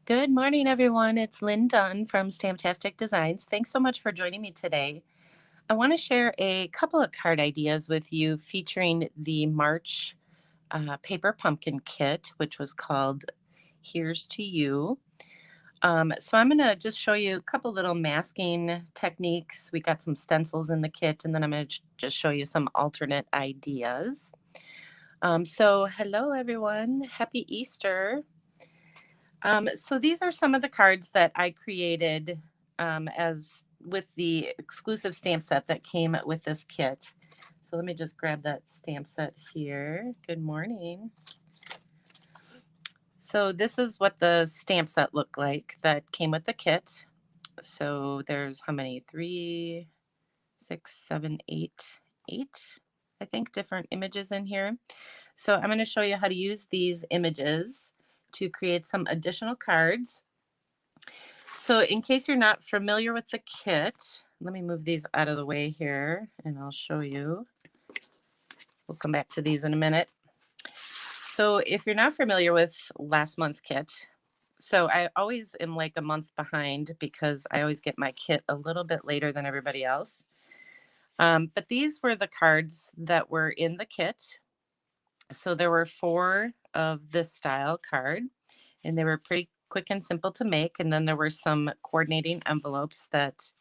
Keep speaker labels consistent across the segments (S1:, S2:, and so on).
S1: Good morning, everyone. It's Lynn Dunn from Stamptastic Designs. Thanks so much for joining me today. I want to share a couple of card ideas with you featuring the March paper pumpkin kit, which was called Here's to You. So I'm going to just show you a couple little masking techniques. We got some stencils in the kit, and then I'm going to just show you some alternate ideas. So hello, everyone. Happy Easter. So these are some of the cards that I created as with the exclusive stamp set that came with this kit. So let me just grab that stamp set here. Good morning. So this is what the stamp set looked like that came with the kit. So there's how many? 3, 6, 7, 8, 8, I think, different images in here. So I'm going to show you how to use these images to create some additional cards. So in case you're not familiar with the kit, let me move these out of the way here and I'll show you. We'll come back to these in a minute. So if you're not familiar with last month's kit, so I always am like a month behind because I always get my kit a little bit later than everybody else. But these were the cards that were in the kit. So there were 4 of this style card, and they were pretty quick and simple to make. And then there were some coordinating envelopes that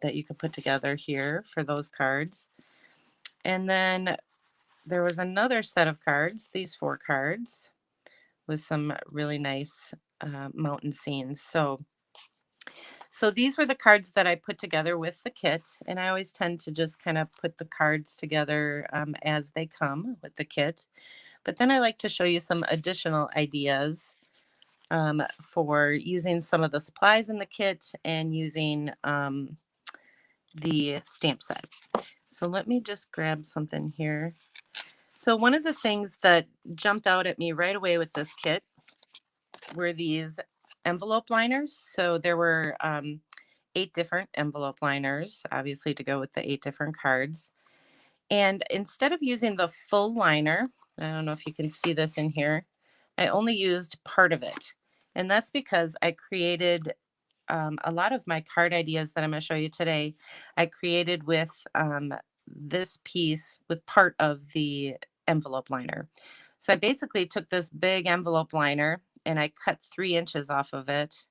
S1: you could put together here for those cards. And then there was another set of cards, these 4 cards, with some really nice mountain scenes. So these were the cards that I put together with the kit, and I always tend to just kind of put the cards together as they come with the kit. But then I like to show you some additional ideas for using some of the supplies in the kit and using the stamp set. So let me just grab something here. So one of the things that jumped out at me right away with this kit were these envelope liners. So there were 8 different envelope liners, obviously to go with the 8 different cards. And instead of using the full liner, I don't know if you can see this in here, I only used part of it. And that's because I created a lot of my card ideas that I'm going to show you today. I created with this piece with part of the envelope liner. So I basically took this big envelope liner and I cut 3 inches off of it.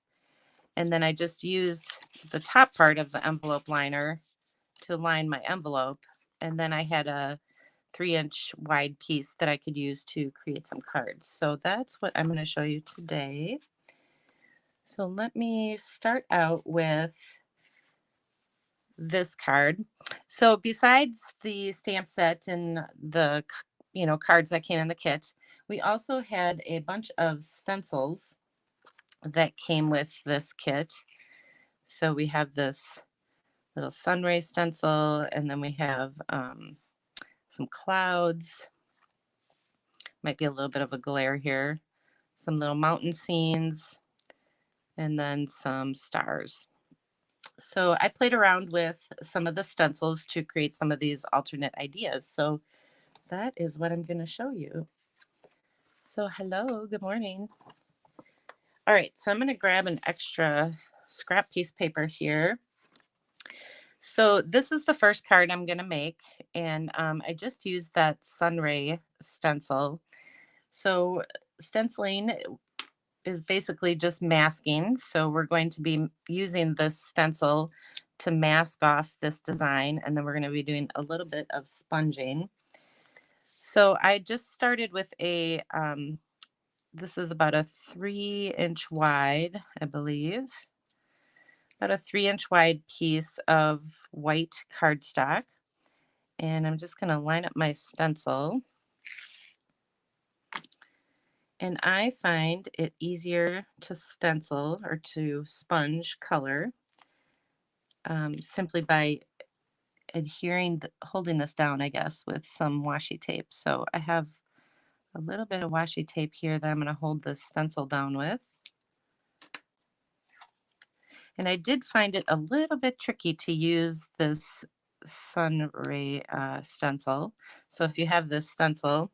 S1: And then I just used the top part of the envelope liner to line my envelope. And then I had a 3-inch wide piece that I could use to create some cards. So that's what I'm going to show you today. So let me start out with this card. So besides the stamp set and the cards that came in the kit, we also had a bunch of stencils that came with this kit. So we have this little sunray stencil, and then we have some clouds. Might be a little bit of a glare here. Some little mountain scenes, and then some stars. So I played around with some of the stencils to create some of these alternate ideas. So that is what I'm going to show you. So hello, good morning. All right, so I'm going to grab an extra scrap piece paper here. So this is the first card I'm going to make, and I just used that sunray stencil. So stenciling is basically just masking. So we're going to be using this stencil to mask off this design, and then we're going to be doing a little bit of sponging. So I just started with this is about a 3-inch wide, I believe, about a 3-inch wide piece of white cardstock. And I'm just going to line up my stencil. And I find it easier to stencil or to sponge color simply by holding this down, I guess, with some washi tape. So I have a little bit of washi tape here that I'm going to hold this stencil down with. And I did find it a little bit tricky to use this sun ray stencil. So if you have this stencil,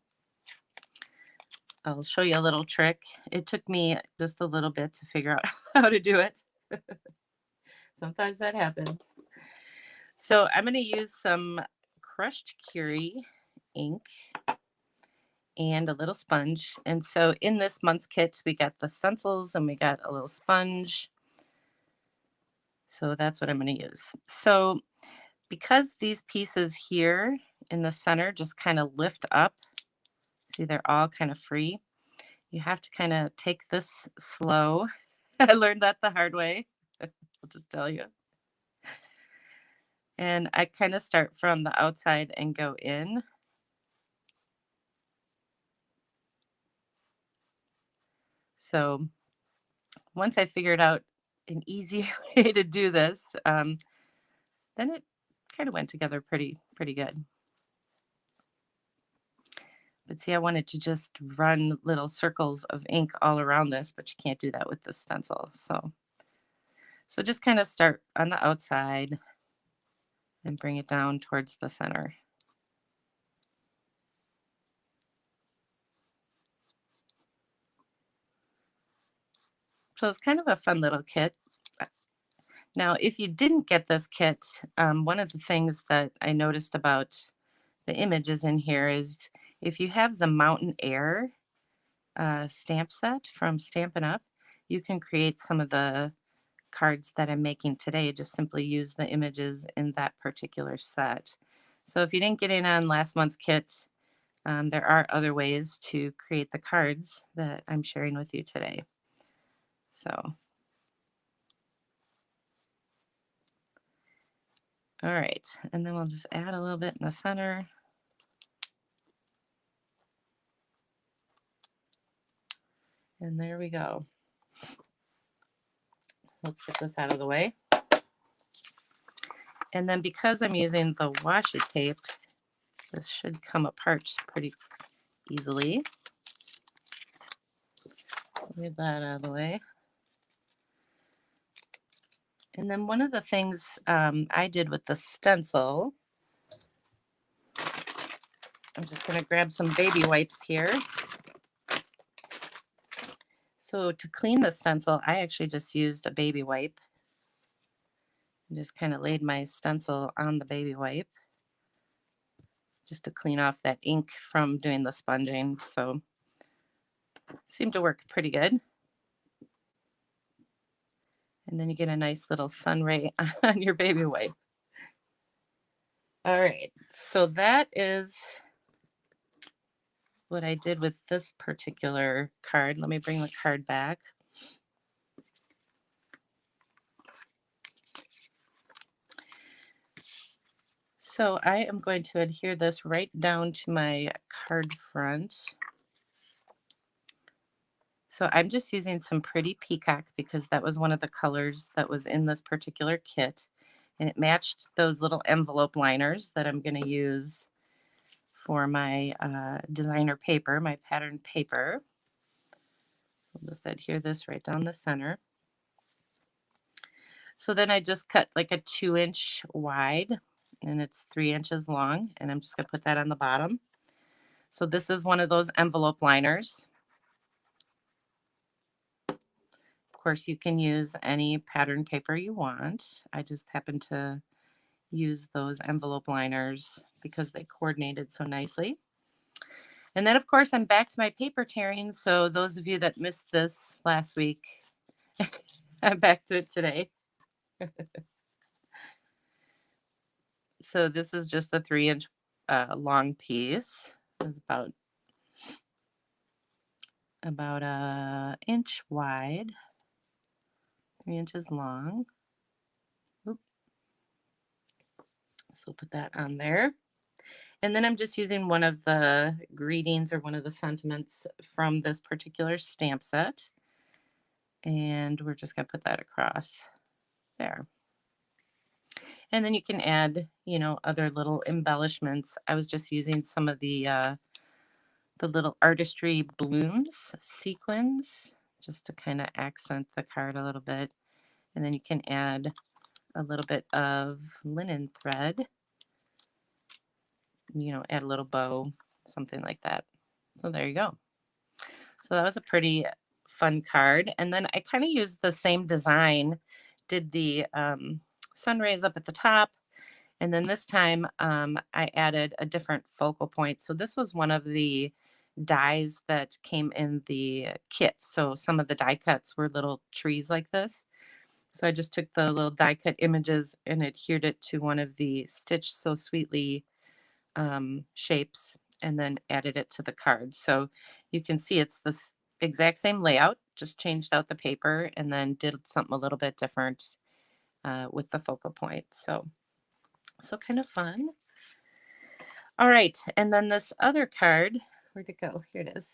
S1: I'll show you a little trick. It took me just a little bit to figure out how to do it. Sometimes that happens. So I'm going to use some crushed Curie ink and a little sponge. And so in this month's kit, we got the stencils and we got a little sponge. So that's what I'm going to use. So because these pieces here in the center just kind of lift up, see, they're all kind of free. You have to kind of take this slow. I learned that the hard way. I'll just tell you. And I kind of start from the outside and go in. So once I figured out an easy way to do this, then it kind of went together pretty good. But see, I wanted to just run little circles of ink all around this, but you can't do that with the stencil. So just kind of start on the outside and bring it down towards the center. So it's kind of a fun little kit. Now, if you didn't get this kit, one of the things that I noticed about the images in here is if you have the Mountain Air stamp set from Stampin' Up, you can create some of the cards that I'm making today. Just simply use the images in that particular set. So if you didn't get in on last month's kit, there are other ways to create the cards that I'm sharing with you today. So, all right, and then we'll just add a little bit in the center. And there we go. Let's get this out of the way. And then because I'm using the washi tape, this should come apart pretty easily. Leave that out of the way. And then one of the things I did with the stencil, I'm just going to grab some baby wipes here. So to clean the stencil, I actually just used a baby wipe. And just kind of laid my stencil on the baby wipe just to clean off that ink from doing the sponging. So seemed to work pretty good. And then you get a nice little sun ray on your baby wipe. All right, so that is what I did with this particular card. Let me bring the card back. So I am going to adhere this right down to my card front. So I'm just using some pretty peacock because that was one of the colors that was in this particular kit. And it matched those little envelope liners that I'm going to use for my designer paper, my pattern paper. I'll just adhere this right down the center. So then I just cut like a 2-inch wide and it's 3 inches long. And I'm just going to put that on the bottom. So this is one of those envelope liners. Of course, you can use any pattern paper you want. I just happen to use those envelope liners because they coordinated so nicely. And then, of course, I'm back to my paper tearing. So those of you that missed this last week, I'm back to it today. So this is just a 3-inch long piece. It's about a inch wide, 3 inches long. Oop. So put that on there. And then I'm just using one of the greetings or one of the sentiments from this particular stamp set. And we're just going to put that across there. And then you can add, other little embellishments. I was just using some of the little artistry blooms, sequins, just to kind of accent the card a little bit. And then you can add a little bit of linen thread, add a little bow, something like that. So there you go. So that was a pretty fun card. And then I kind of used the same design, did the sun rays up at the top. And then this time I added a different focal point. So this was one of the dies that came in the kit. So some of the die cuts were little trees like this. So I just took the little die cut images and adhered it to one of the Stitch So Sweetly shapes and then added it to the card. So you can see it's the exact same layout, just changed out the paper and then did something a little bit different with the focal point. So kind of fun. All right, and then this other card, where'd it go? Here it is.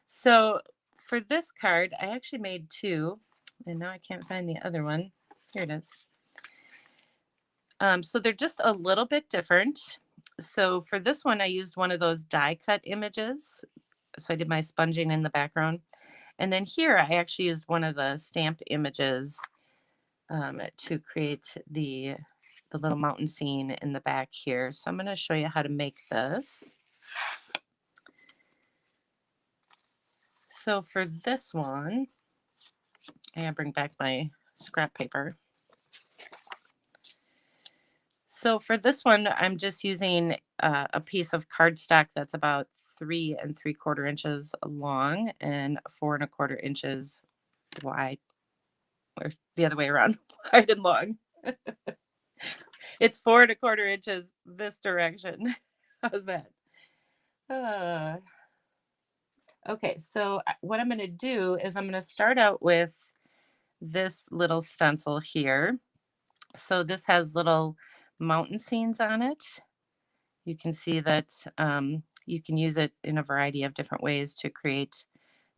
S1: So for this card, I actually made two, and now I can't find the other one. Here it is. So they're just a little bit different. So for this one, I used one of those die cut images. So I did my sponging in the background. And then here, I actually used one of the stamp images to create the little mountain scene in the back here. So I'm going to show you how to make this. So for this one, I gotta bring back my scrap paper. So for this one, I'm just using a piece of cardstock that's about 3 3/4 inches long and 4 1/4 inches wide, or the other way around, wide and long. It's 4 1/4 inches this direction. How's that? Okay, so what I'm going to do is I'm going to start out with this little stencil here. So this has little mountain scenes on it. You can see that you can use it in a variety of different ways to create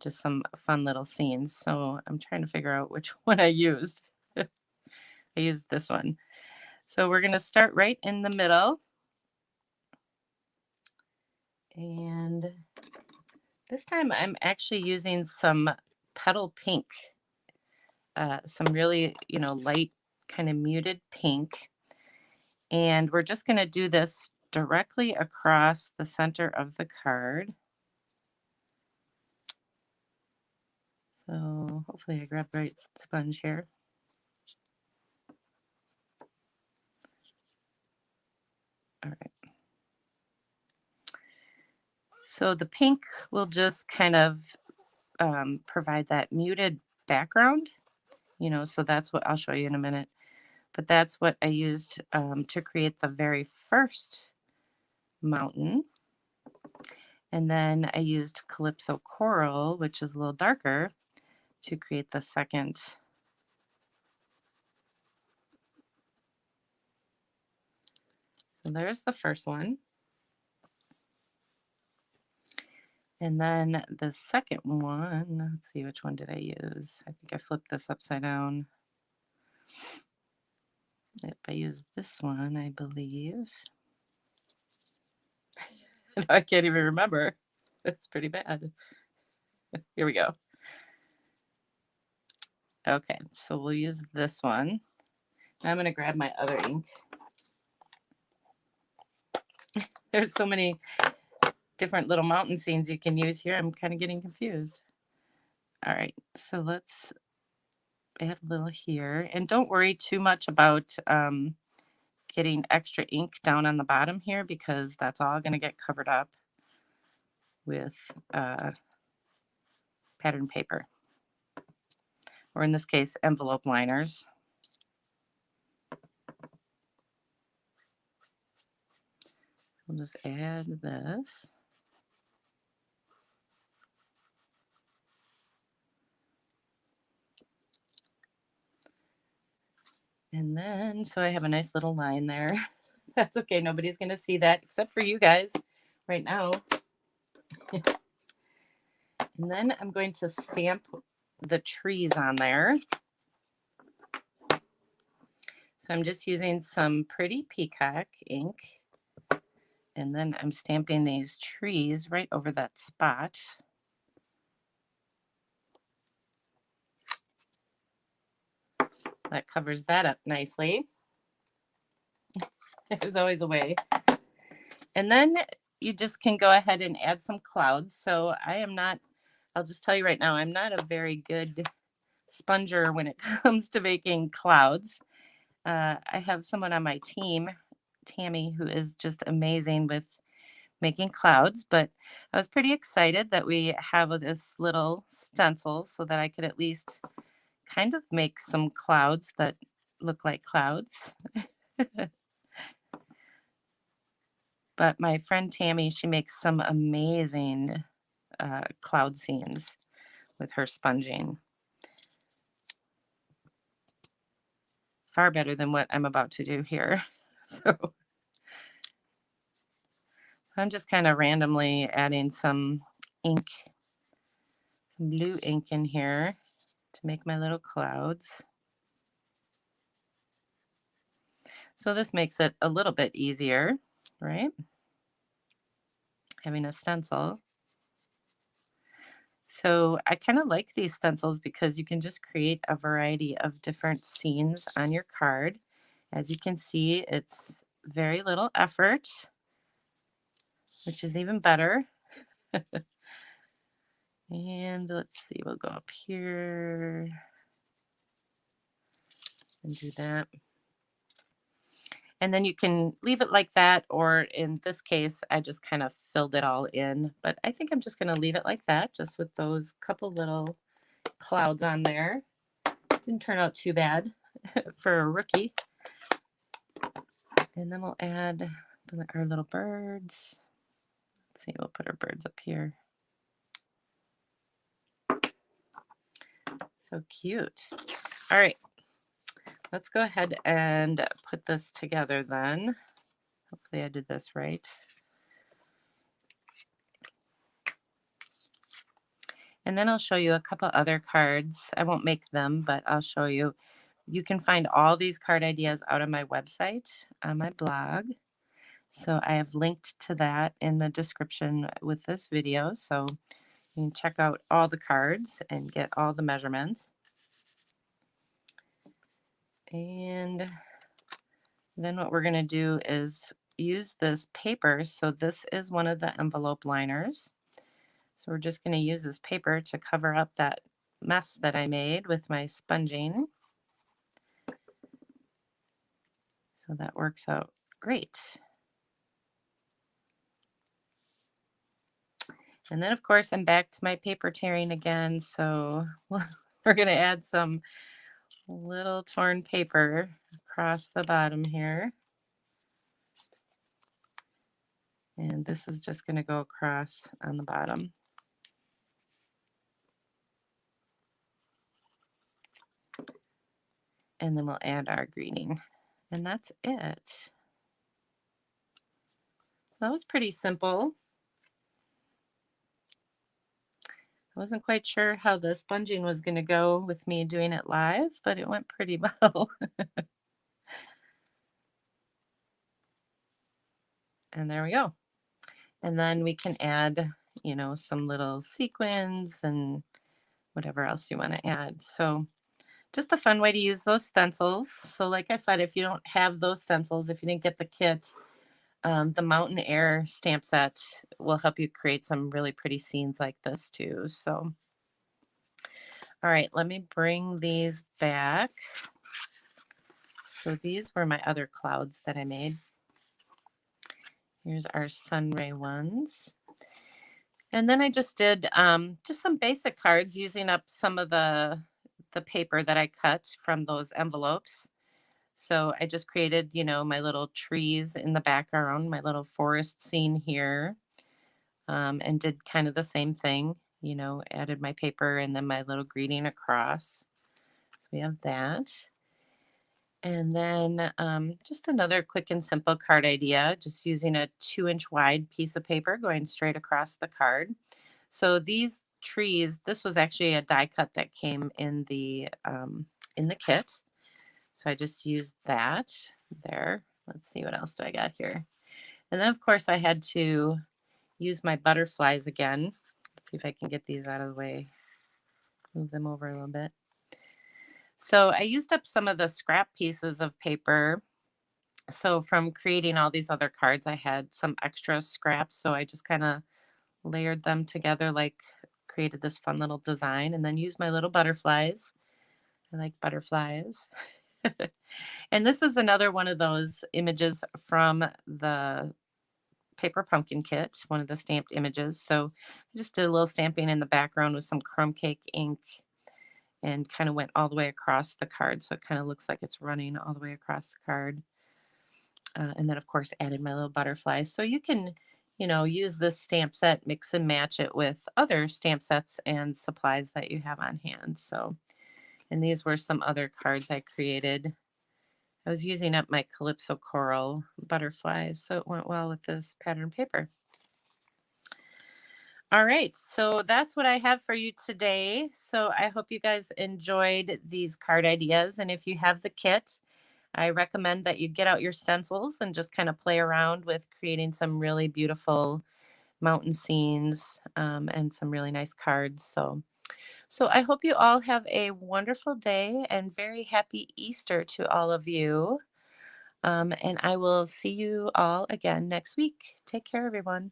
S1: just some fun little scenes. So I'm trying to figure out which one I used. I used this one. So we're going to start right in the middle. And this time I'm actually using some petal pink, some really, light kind of muted pink. And we're just going to do this directly across the center of the card. So hopefully I grabbed the right sponge here. All right. So the pink will just kind of provide that muted background, so that's what I'll show you in a minute. But that's what I used to create the very first mountain. And then I used Calypso Coral, which is a little darker, to create the second. So there's the first one. And then the second one, let's see, which one did I use? I think I flipped this upside down. Yep, I used this one, I believe. I can't even remember. That's pretty bad. Here we go. Okay, so we'll use this one. Now I'm going to grab my other ink. There's so many different little mountain scenes you can use here. I'm kind of getting confused. All right, so let's add a little here. And don't worry too much about getting extra ink down on the bottom here, because that's all going to get covered up with pattern paper, or in this case, envelope liners. We'll just add this. And then, so I have a nice little line there. That's okay. Nobody's going to see that except for you guys right now. And then I'm going to stamp the trees on there. So I'm just using some pretty peacock ink. And then I'm stamping these trees right over that spot. That covers that up nicely. There's always a way. And then you just can go ahead and add some clouds. So I'll just tell you right now, I'm not a very good sponger when it comes to making clouds. I have someone on my team, Tammy, who is just amazing with making clouds, but I was pretty excited that we have this little stencil so that I could at least kind of make some clouds that look like clouds. But my friend Tammy, she makes some amazing cloud scenes with her sponging. Far better than what I'm about to do here. So I'm just kind of randomly adding some ink, some blue ink in here to make my little clouds. So this makes it a little bit easier, right? Having a stencil. So I kind of like these stencils because you can just create a variety of different scenes on your card. As you can see, it's very little effort, which is even better. And let's see, we'll go up here and do that. And then you can leave it like that, or in this case, I just kind of filled it all in. But I think I'm just going to leave it like that, just with those couple little clouds on there. Didn't turn out too bad for a rookie. And then we'll add our little birds. Let's see, we'll put our birds up here. So cute. All right, let's go ahead and put this together then. Hopefully I did this right. And then I'll show you a couple other cards. I won't make them, but I'll show you. You can find all these card ideas out on my website, on my blog. So I have linked to that in the description with this video. So you can check out all the cards and get all the measurements. And then what we're going to do is use this paper. So this is one of the envelope liners. So we're just going to use this paper to cover up that mess that I made with my sponging. So that works out great. And then of course I'm back to my paper tearing again. So we're going to add some little torn paper across the bottom here. And this is just going to go across on the bottom. And then we'll add our greeting. And that's it. So that was pretty simple. I wasn't quite sure how the sponging was going to go with me doing it live, but it went pretty well. And there we go. And then we can add, some little sequins and whatever else you want to add. So just a fun way to use those stencils. So like I said, if you don't have those stencils, if you didn't get the kit, the Mountain Air stamp set will help you create some really pretty scenes like this too. So, all right, let me bring these back. So these were my other clouds that I made. Here's our sunray ones. And then I just did just some basic cards using up some of the paper that I cut from those envelopes. So I just created, my little trees in the background, my little forest scene here, and did kind of the same thing, added my paper and then my little greeting across. So we have that. And then just another quick and simple card idea, just using a 2-inch wide piece of paper going straight across the card. So these trees, this was actually a die cut that came in the kit. So I just used that there. Let's see, what else do I got here? And then of course I had to use my butterflies again. Let's see if I can get these out of the way. Move them over a little bit. So I used up some of the scrap pieces of paper So from creating all these other cards, I had some extra scraps. So I just kind of layered them together, like created this fun little design, and then used my little butterflies. I like butterflies. And this is another one of those images from the paper pumpkin kit, one of the stamped images. So I just did a little stamping in the background with some crumb cake ink and kind of went all the way across the card. So it kind of looks like it's running all the way across the card. And then, of course, added my little butterflies. So you can, use this stamp set, mix and match it with other stamp sets and supplies that you have on hand. So, and these were some other cards I created. I was using up my Calypso Coral butterflies, so it went well with this pattern paper. All right, so that's what I have for you today. So I hope you guys enjoyed these card ideas. And if you have the kit, I recommend that you get out your stencils and just kind of play around with creating some really beautiful mountain scenes and some really nice cards. So I hope you all have a wonderful day and very happy Easter to all of you. And I will see you all again next week. Take care, everyone.